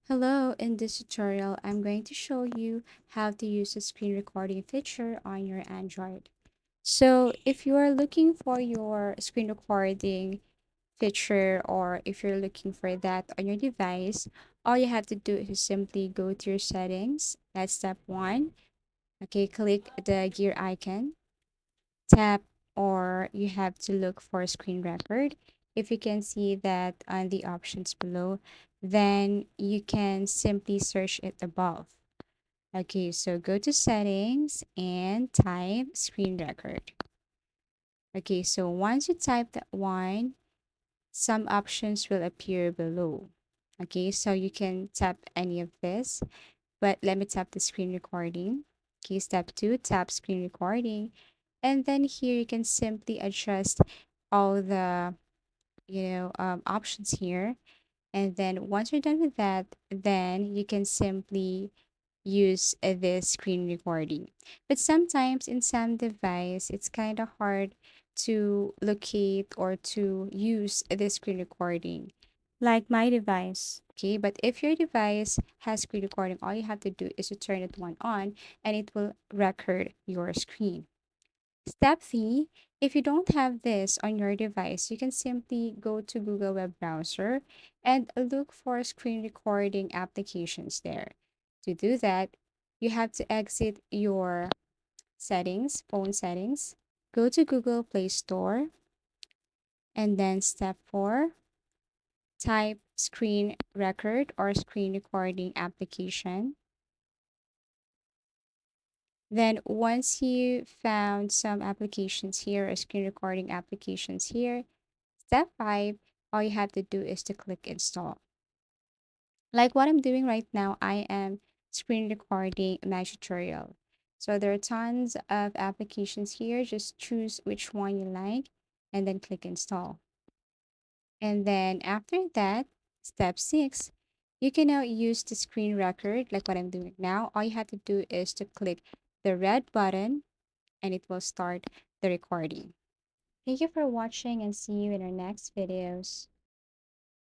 Hello, in this tutorial, I'm going to show you how to use the screen recording feature on your Android. So if you are looking for your screen recording feature or if you're looking for that on your device, all you have to do is simply go to your settings. That's step one. Okay, click the gear icon, tap, or you have to look for screen record. If you can see that on the options below, then you can simply search it above. Okay, so go to settings and type screen record. Okay, so once you type that one, some options will appear below. Okay, so you can tap any of this, but let me tap the screen recording. Okay, step two, tap screen recording. And then here you can simply adjust all the, options here. And then once you're done with that, then you can simply use this screen recording. But sometimes in some device, it's kind of hard to locate or to use this screen recording, like my device. Okay, but if your device has screen recording, all you have to do is to turn it one on and it will record your screen. Step three, if you don't have this on your device, you can simply go to Google web browser and look for screen recording applications there. To do that, you have to exit your settings, phone settings, go to Google Play Store, and then step four, type screen record or screen recording application. Then once you found some applications here or screen recording applications here, step five, all you have to do is to click install. Like what I'm doing right now, I am screen recording my tutorial. So there are tons of applications here. Just choose which one you like and then click install. And then after that, step six, you can now use the screen record like what I'm doing now. All you have to do is to click the red button and it will start the recording. Thank you for watching and see you in our next videos.